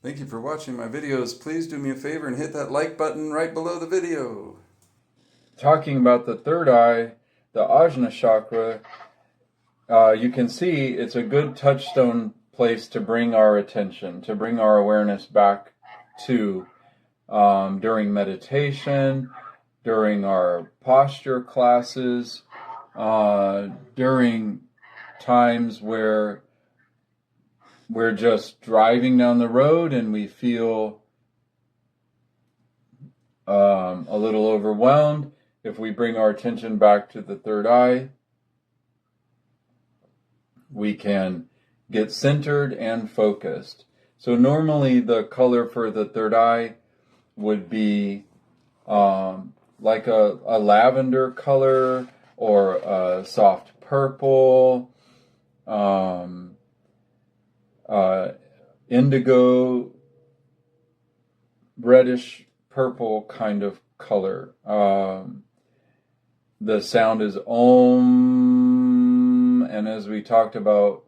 Thank you for watching my videos. Please do me a favor and hit that like button right below the video. Talking about the third eye, the Ajna chakra, you can see it's a good touchstone place to bring our attention, to bring our awareness back to during meditation, during our posture classes, during times where we're just driving down the road and we feel a little overwhelmed. If we bring our attention back to the third eye, we can get centered and focused. So normally the color for the third eye would be like a lavender color or a soft purple, indigo, reddish purple kind of color. The sound is Om, and as we talked about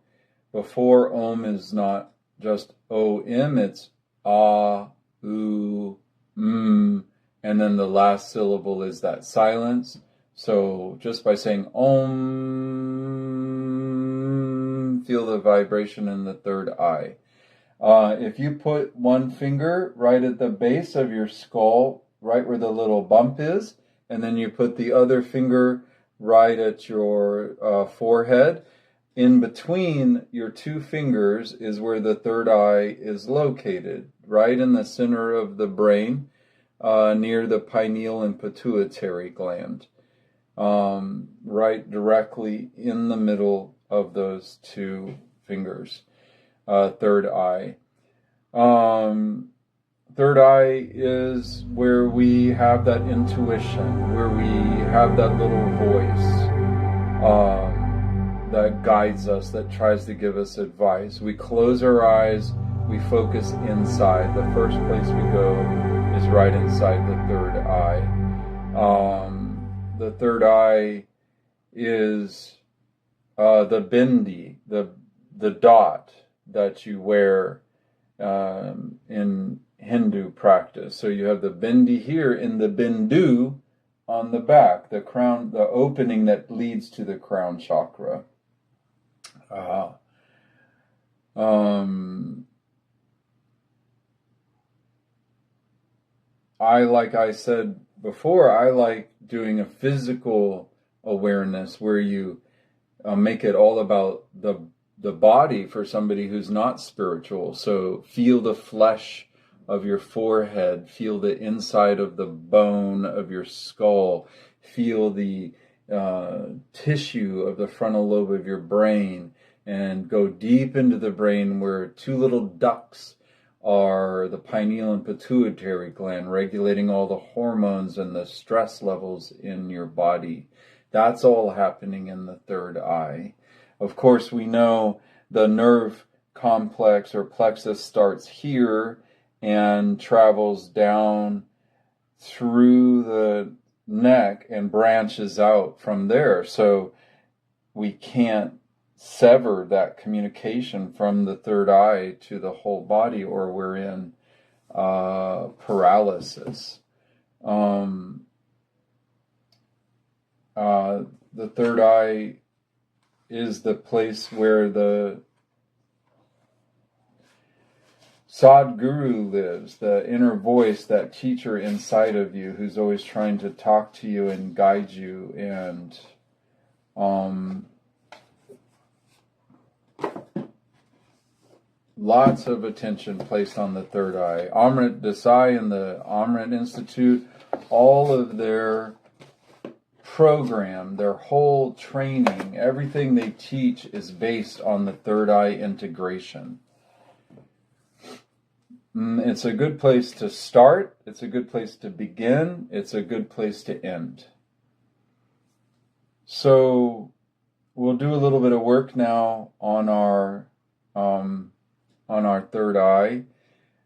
before, Om is not just O-M, it's Ah, U, M, and then the last syllable is that silence. So just by saying Om, feel the vibration in the third eye. If you put one finger right at the base of your skull, right where the little bump is, and then you put the other finger right at your forehead, in between your two fingers is where the third eye is located, right in the center of the brain, near the pineal and pituitary gland, right directly in the middle of those two fingers. Third eye. Third eye is where we have that intuition, where we have that little voice that guides us, that tries to give us advice. We close our eyes, we focus inside. The first place we go is right inside the third eye. The third eye is the bindi, the dot that you wear in Hindu practice. So you have the bindi here in the bindu on the back, the crown, the opening that leads to the crown chakra. Like I said before, I like doing a physical awareness where you make it all about the body for somebody who's not spiritual. So feel the flesh of your forehead, feel the inside of the bone of your skull, feel the tissue of the frontal lobe of your brain, and go deep into the brain where two little ducts are the pineal and pituitary gland, regulating all the hormones and the stress levels in your body. That's all happening in the third eye. Of course, we know the nerve complex or plexus starts here and travels down through the neck and branches out from there. So we can't sever that communication from the third eye to the whole body, or we're in paralysis. The third eye is the place where the Sadguru lives, the inner voice, that teacher inside of you who's always trying to talk to you and guide you, and lots of attention placed on the third eye. Amrit Desai and the Amrit Institute, all of their program, their whole training, everything they teach is based on the third eye integration. It's a good place to start, it's a good place to begin, it's a good place to end. So we'll do a little bit of work now on our third eye.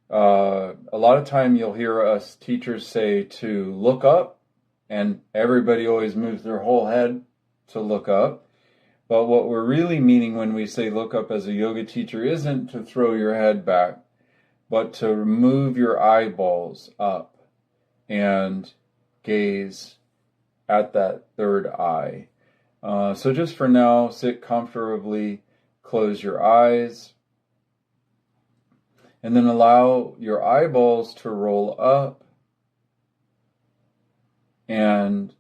A lot of time you'll hear us teachers say to look up, and everybody always moves their whole head to look up. But what we're really meaning when we say look up as a yoga teacher isn't to throw your head back. but to move your eyeballs up and gaze at that third eye. So just for now, sit comfortably, close your eyes, and then allow your eyeballs to roll up. And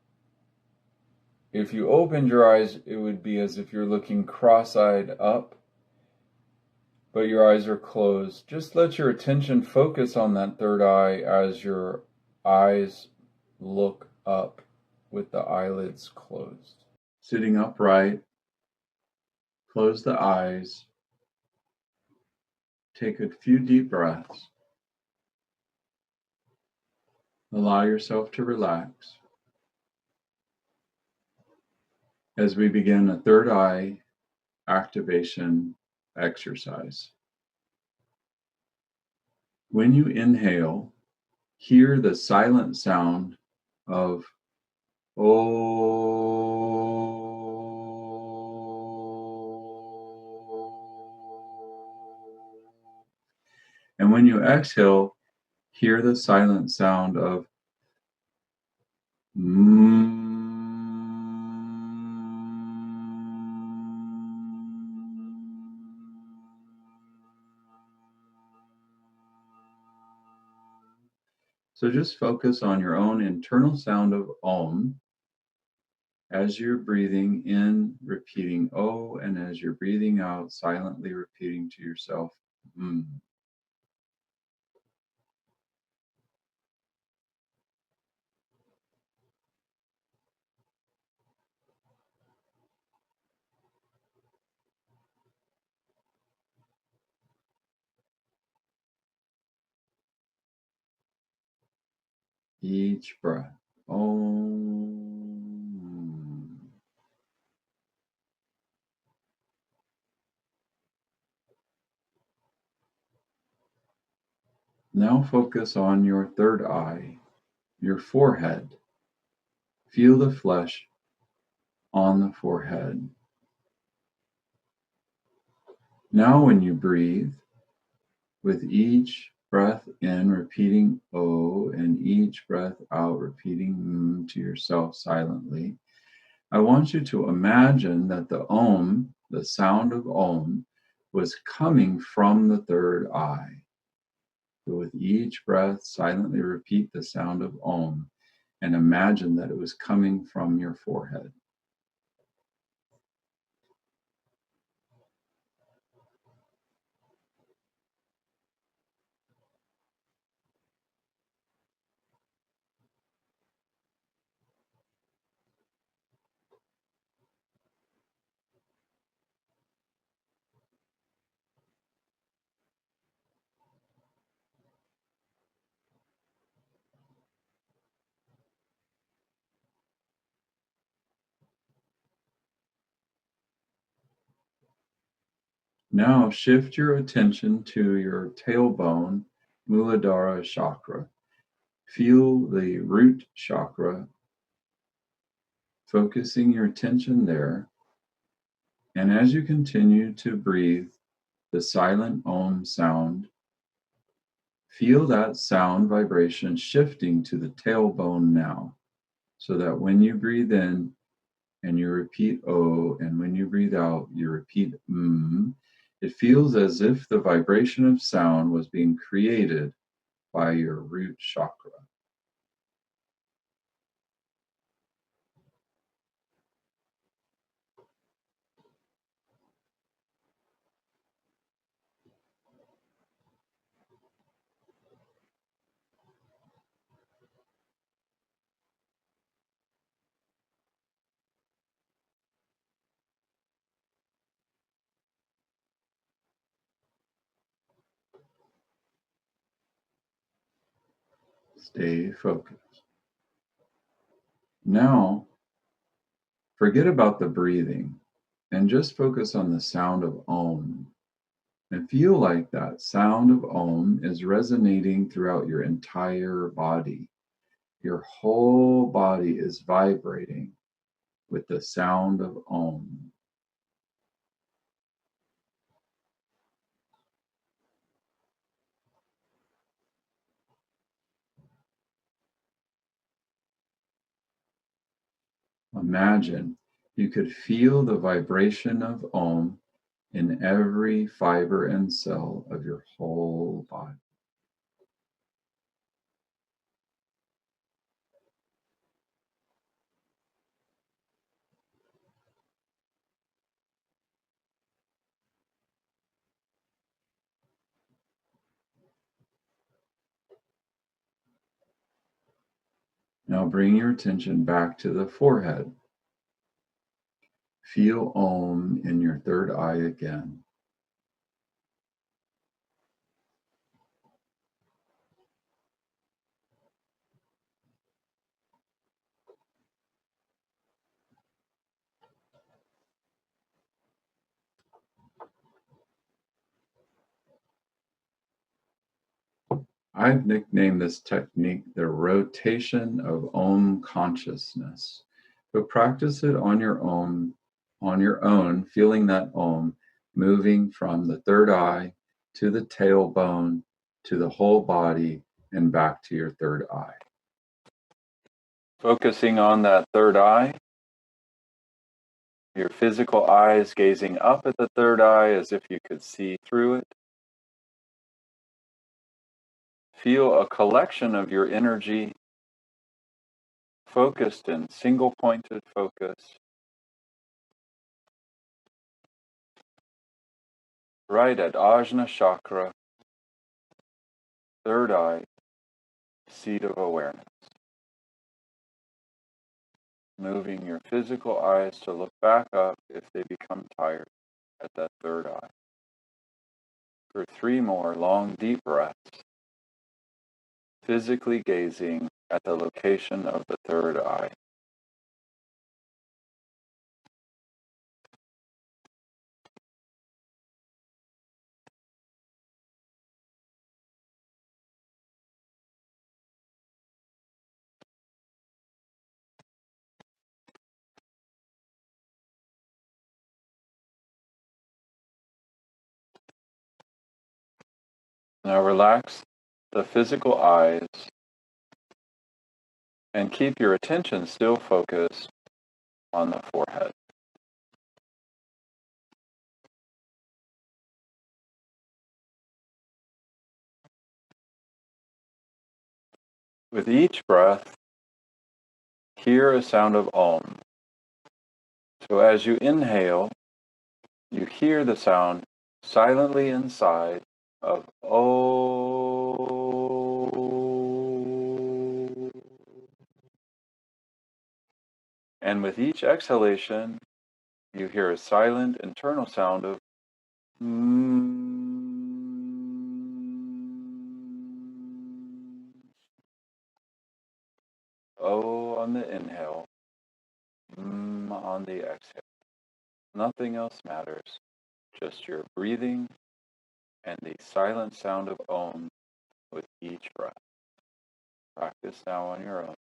if you opened your eyes, it would be as if you're looking cross-eyed up, but your eyes are closed. Just let your attention focus on that third eye as your eyes look up with the eyelids closed. Sitting upright, close the eyes, take a few deep breaths. Allow yourself to relax as we begin a third eye activation exercise. When you inhale, hear the silent sound of O. And when you exhale, hear the silent sound of M. So just focus on your own internal sound of Om as you're breathing in, repeating O, and as you're breathing out, silently repeating to yourself M. Each breath. Om. Now focus on your third eye, your forehead. Feel the flesh on the forehead. Now when you breathe, with each breath in, repeating O, and each breath out, repeating M to yourself silently, I want you to imagine that the Om, the sound of Om, was coming from the third eye. So with each breath, silently repeat the sound of Om and imagine that it was coming from your forehead. Now shift your attention to your tailbone, Muladhara chakra. Feel the root chakra, focusing your attention there. And as you continue to breathe the silent Om sound, feel that sound vibration shifting to the tailbone now, so that when you breathe in and you repeat O, and when you breathe out, you repeat M, it feels as if the vibration of sound was being created by your root chakra. Stay focused. Now, forget about the breathing and just focus on the sound of Om. And feel like that sound of Om is resonating throughout your entire body. Your whole body is vibrating with the sound of Om. imagine you could feel the vibration of Om in every fiber and cell of your whole body. Now bring your attention back to the forehead. Feel Om in your third eye again. I've nicknamed this technique the rotation of Om consciousness. So practice it on your own, feeling that Om moving from the third eye to the tailbone to the whole body and back to your third eye. Focusing on that third eye, your physical eyes gazing up at the third eye as if you could see through it. Feel a collection of your energy focused in single pointed focus right at Ajna chakra, third eye, seat of awareness. Moving your physical eyes to look back up if they become tired at that third eye. For 3 more long, deep breaths, physically gazing at the location of the third eye. Now relax the physical eyes and keep your attention still focused on the forehead. With each breath, hear a sound of Om. So as you inhale, you hear the sound silently inside of Oh. And with each exhalation, you hear a silent internal sound of Oh on the inhale, on the exhale. Nothing else matters, just your breathing and the silent sound of Om with each breath. Practice now on your own.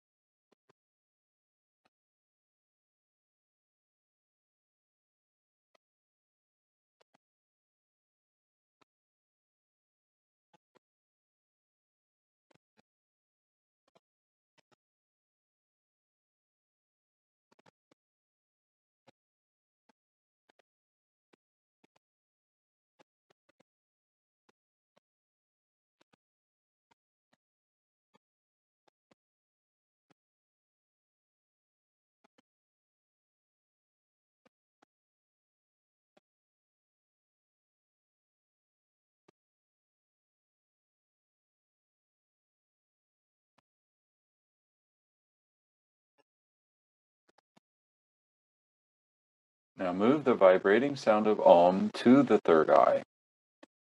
Now move the vibrating sound of Om to the third eye.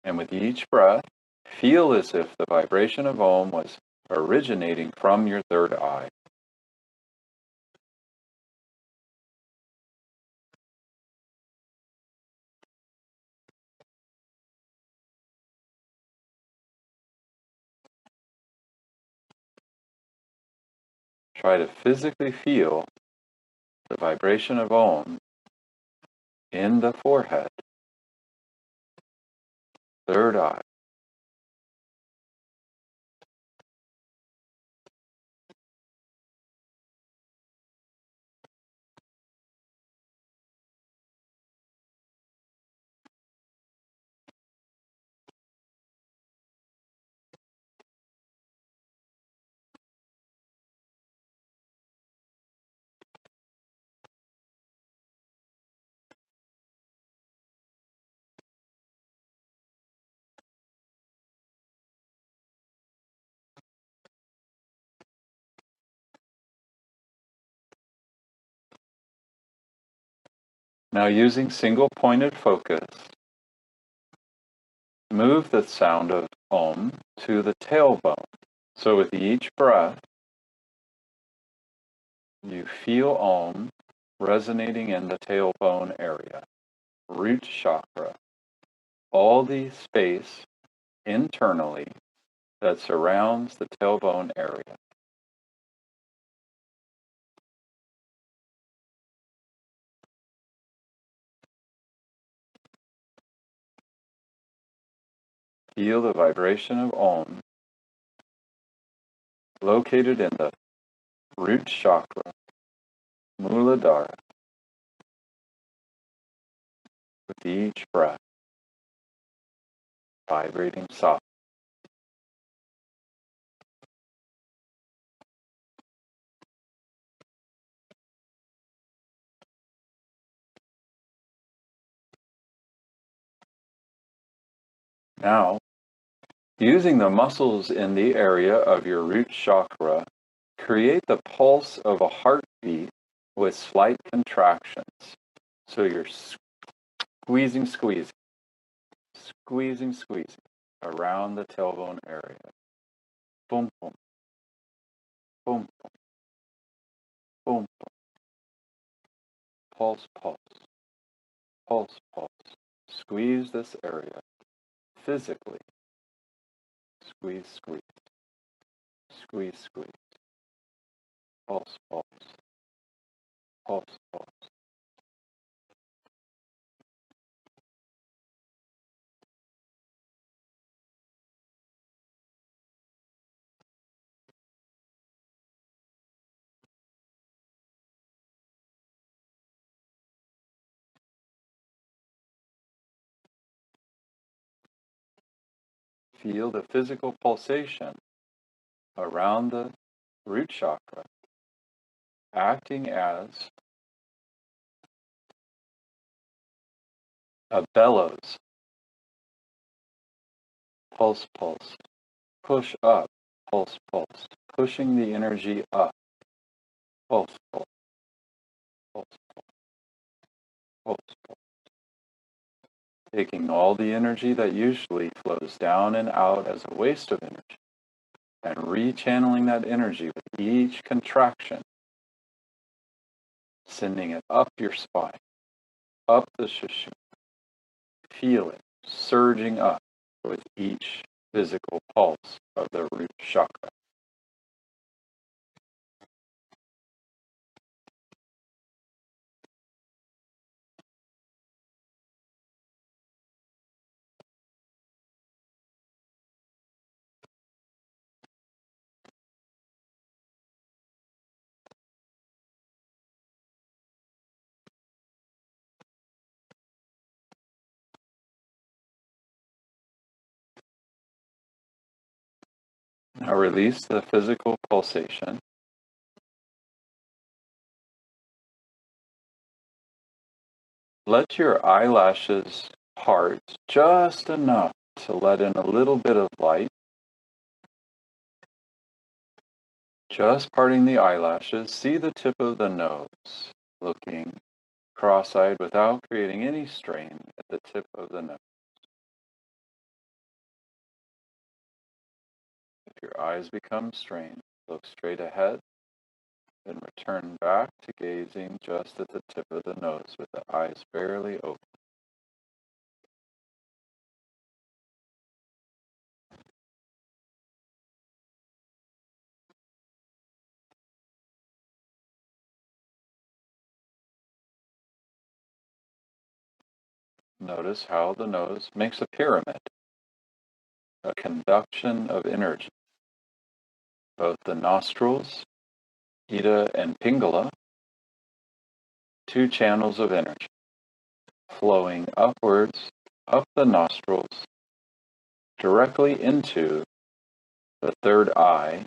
And with each breath, feel as if the vibration of Om was originating from your third eye. Try to physically feel the vibration of Om in the forehead, third eye. Now, using single pointed focus, move the sound of Om to the tailbone. So with each breath, you feel Om resonating in the tailbone area, root chakra, all the space internally that surrounds the tailbone area. Feel the vibration of Om located in the root chakra, Muladhara, with each breath, vibrating soft. Now, using the muscles in the area of your root chakra, create the pulse of a heartbeat with slight contractions. So you're squeezing, squeezing, squeezing, squeezing around the tailbone area. Boom, boom, boom, boom, boom, boom. Pulse, pulse, pulse, pulse. Squeeze this area physically. Squeeze, squeeze, squeeze, squeeze. Pulse, pulse, pulse, pulse. Feel the physical pulsation around the root chakra, acting as a bellows. Pulse, pulse. Push up. Pulse, pulse. Pushing the energy up. Pulse, pulse. Pulse, pulse, pulse. Taking all the energy that usually flows down and out as a waste of energy and rechanneling that energy with each contraction, sending it up your spine, up the sushumna. Feel it surging up with each physical pulse of the root chakra. Now release the physical pulsation. Let your eyelashes part just enough to let in a little bit of light. Just parting the eyelashes, see the tip of the nose, looking cross-eyed without creating any strain at the tip of the nose. If your eyes become strained, look straight ahead, then return back to gazing just at the tip of the nose with the eyes barely open. Notice how the nose makes a pyramid, a conduction of energy. Both the nostrils, Ida and Pingala, two channels of energy, flowing upwards, up the nostrils, directly into the third eye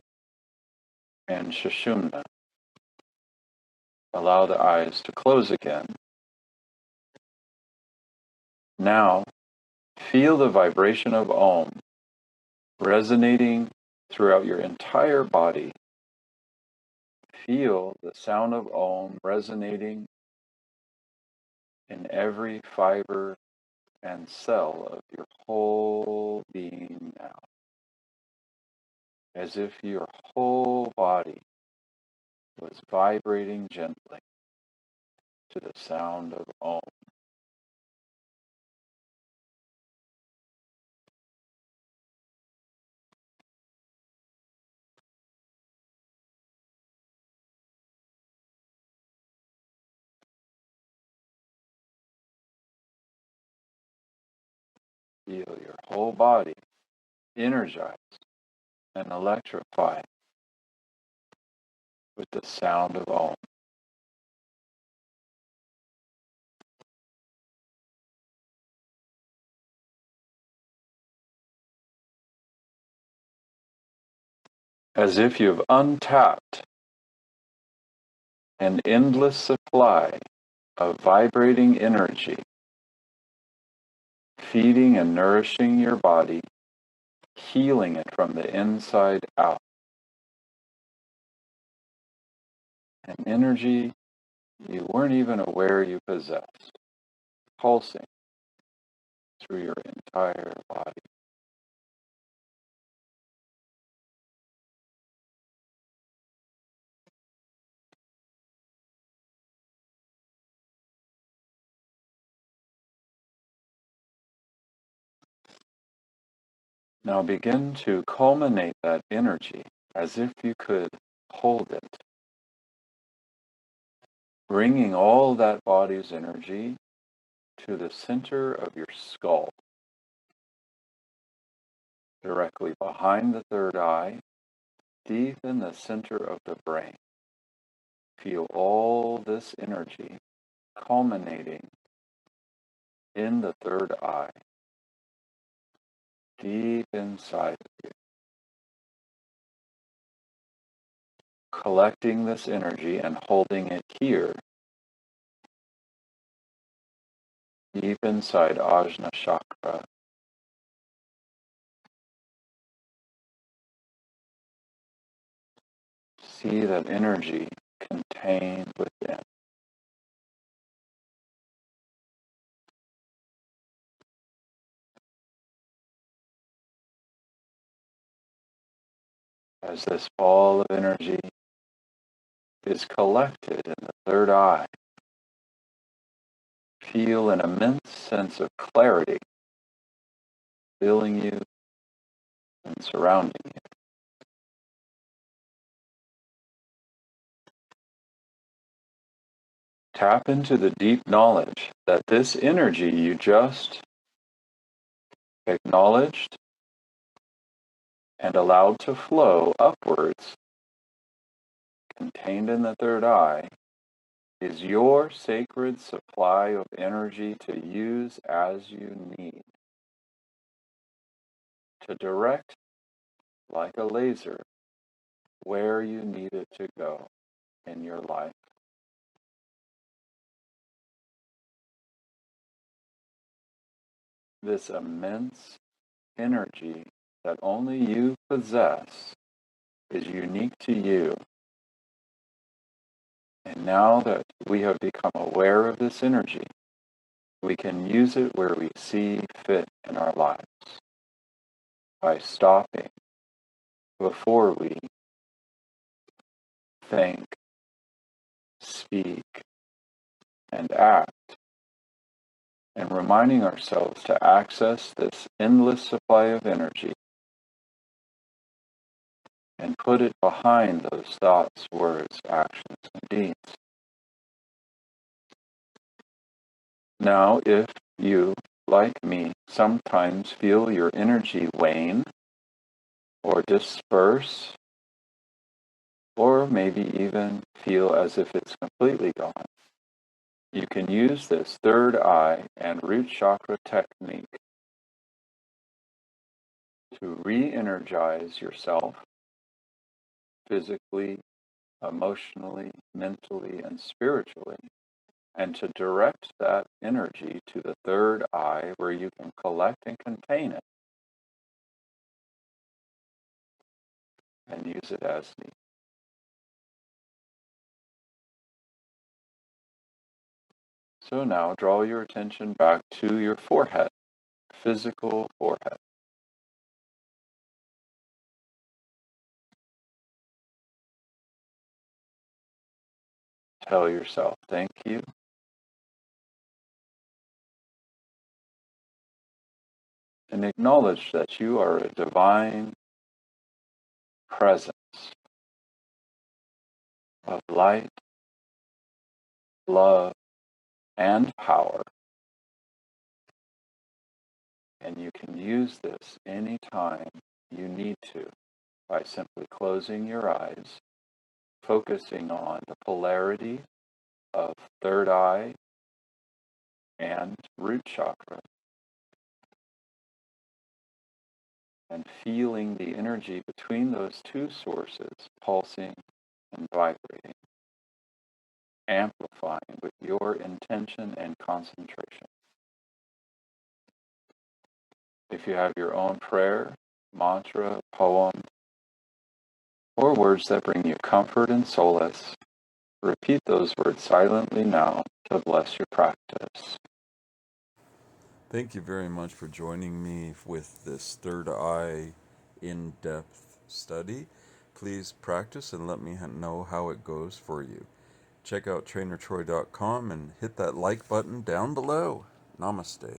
and sushumna. Allow the eyes to close again. Now, feel the vibration of Om resonating throughout your entire body. Feel the sound of Om resonating in every fiber and cell of your whole being now, as if your whole body was vibrating gently to the sound of Om. Feel your whole body energized and electrified with the sound of Om. As if you've untapped an endless supply of vibrating energy, feeding and nourishing your body, healing it from the inside out. An energy you weren't even aware you possessed, pulsing through your entire body. Now begin to culminate that energy as if you could hold it, bringing all that body's energy to the center of your skull, directly behind the third eye, deep in the center of the brain. Feel all this energy culminating in the third eye, deep inside of you. Collecting this energy and holding it here, deep inside Ajna Chakra. See that energy contained within. As this ball of energy is collected in the third eye, feel an immense sense of clarity filling you and surrounding you. Tap into the deep knowledge that this energy you just acknowledged and allowed to flow upwards, contained in the third eye, is your sacred supply of energy to use as you need, to direct like a laser where you need it to go in your life. This immense energy that only you possess is unique to you. And now that we have become aware of this energy, we can use it where we see fit in our lives by stopping before we think, speak, and act, and reminding ourselves to access this endless supply of energy and put it behind those thoughts, words, actions, and deeds. Now, if you, like me, sometimes feel your energy wane or disperse, or maybe even feel as if it's completely gone, you can use this third eye and root chakra technique to re-energize yourself physically, emotionally, mentally, and spiritually, and to direct that energy to the third eye where you can collect and contain it and use it as needed. So now draw your attention back to your forehead, physical forehead. Tell yourself, thank you, and acknowledge that you are a divine presence of light, love, and power. And you can use this anytime you need to by simply closing your eyes, focusing on the polarity of third eye and root chakra, and feeling the energy between those two sources pulsing and vibrating, amplifying with your intention and concentration. If you have your own prayer, mantra, poem, or words that bring you comfort and solace, repeat those words silently now to bless your practice. Thank you very much for joining me with this third eye in-depth study. Please practice and let me know how it goes for you. Check out trainertroy.com and hit that like button down below. Namaste.